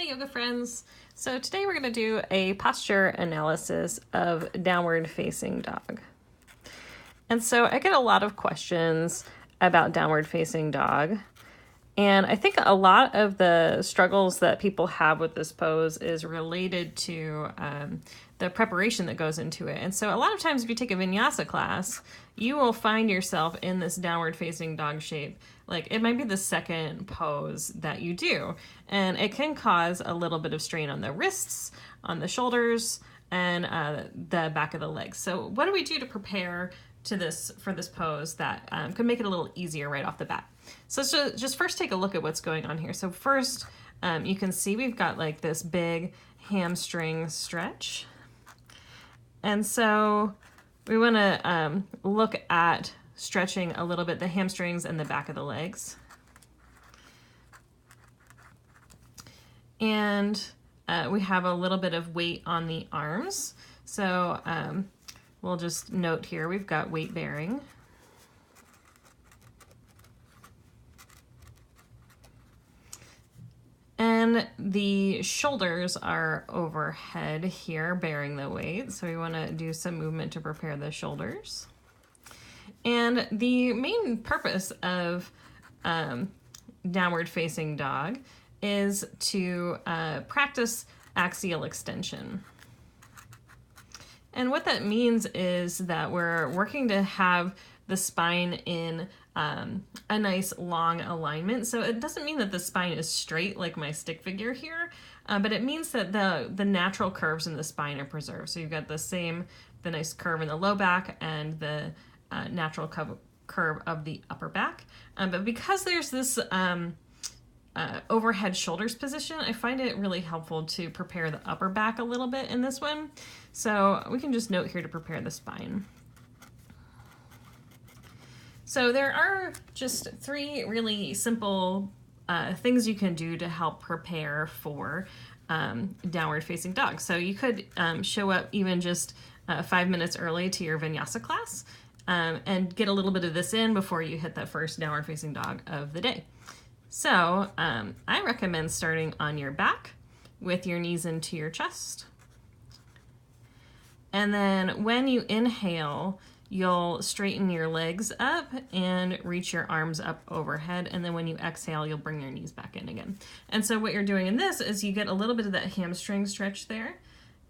Hi yoga friends. So today we're going to do a posture analysis of downward facing dog. And so I get a lot of questions about downward facing dog. And I think a lot of the struggles that people have with this pose is related to the preparation that goes into it. And so a lot of times if you take a vinyasa class, you will find yourself in this downward facing dog shape. Like it might be the second pose that you do. And it can cause a little bit of strain on the wrists, on the shoulders, and the back of the legs. So what do we do to prepare for this pose that could make it a little easier right off the bat? So just first take a look at what's going on here. So first, you can see we've got like this big hamstring stretch. And so we want to look at stretching a little bit the hamstrings and the back of the legs. And we have a little bit of weight on the arms. So we'll just note here, we've got weight bearing. And the shoulders are overhead here, bearing the weight. So we want to do some movement to prepare the shoulders. And the main purpose of downward facing dog is to practice axial extension. And what that means is that we're working to have the spine in a nice long alignment. So it doesn't mean that the spine is straight like my stick figure here, but it means that the natural curves in the spine are preserved. So you've got the nice curve in the low back and the natural curve of the upper back. But because there's this overhead shoulders position, I find it really helpful to prepare the upper back a little bit in this one. So we can just note here to prepare the spine. So there are just three really simple things you can do to help prepare for downward facing dog. So you could show up even just 5 minutes early to your vinyasa class and get a little bit of this in before you hit that first downward facing dog of the day. So I recommend starting on your back with your knees into your chest. And then when you inhale, you'll straighten your legs up and reach your arms up overhead. And then when you exhale, you'll bring your knees back in again. And so what you're doing in this is you get a little bit of that hamstring stretch there.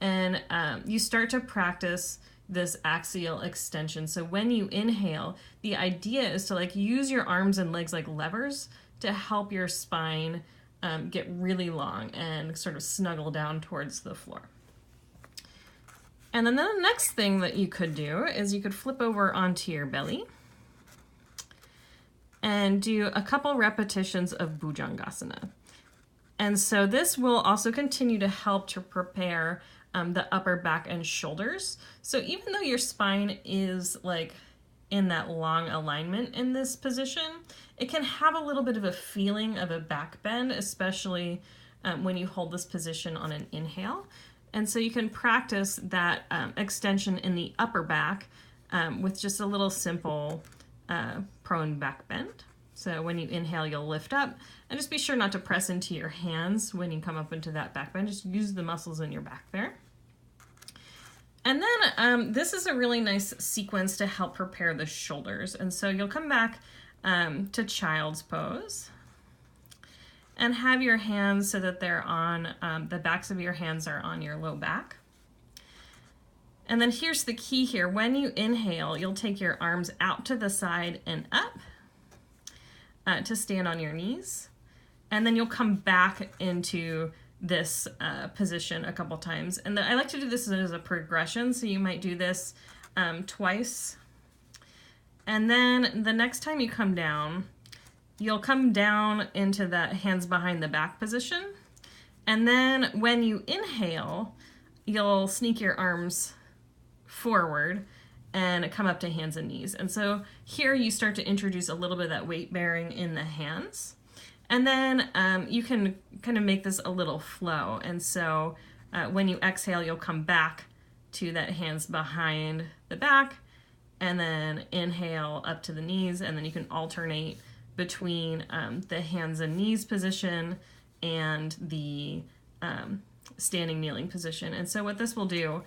And you start to practice this axial extension. So when you inhale, the idea is to like use your arms and legs like levers to help your spine get really long and sort of snuggle down towards the floor. And then the next thing that you could do is you could flip over onto your belly and do a couple repetitions of Bhujangasana. And so this will also continue to help to prepare the upper back and shoulders. So even though your spine is like in that long alignment in this position, it can have a little bit of a feeling of a back bend, especially when you hold this position on an inhale. And so you can practice that extension in the upper back with just a little simple prone back bend. So when you inhale, you'll lift up, and just be sure not to press into your hands when you come up into that back bend. Just use the muscles in your back there. And then this is a really nice sequence to help prepare the shoulders. And so you'll come back to child's pose and have your hands so that they're on, the backs of your hands are on your low back. And then here's the key here. When you inhale, you'll take your arms out to the side and up to stand on your knees. And then you'll come back into this position a couple times. And I like to do this as a progression. So you might do this twice. And then the next time you come down, you'll come down into that hands behind the back position. And then when you inhale, you'll sneak your arms forward and come up to hands and knees. And so here you start to introduce a little bit of that weight bearing in the hands. And then you can kind of make this a little flow. And so when you exhale, you'll come back to that hands behind the back, and then inhale up to the knees, and then you can alternate between the hands and knees position and the standing kneeling position. And so what this will do,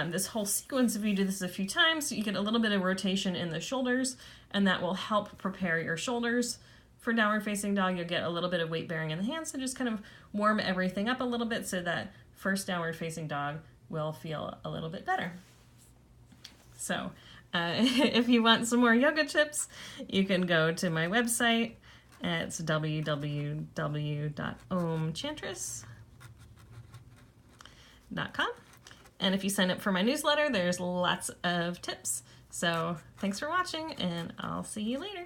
this whole sequence, if you do this a few times, you get a little bit of rotation in the shoulders, and that will help prepare your shoulders for downward facing dog. You'll get a little bit of weight bearing in the hands, so just kind of warm everything up a little bit so that first downward facing dog will feel a little bit better. So if you want some more yoga tips, you can go to my website. It's www.omchantress.com. And if you sign up for my newsletter, there's lots of tips. So thanks for watching, and I'll see you later.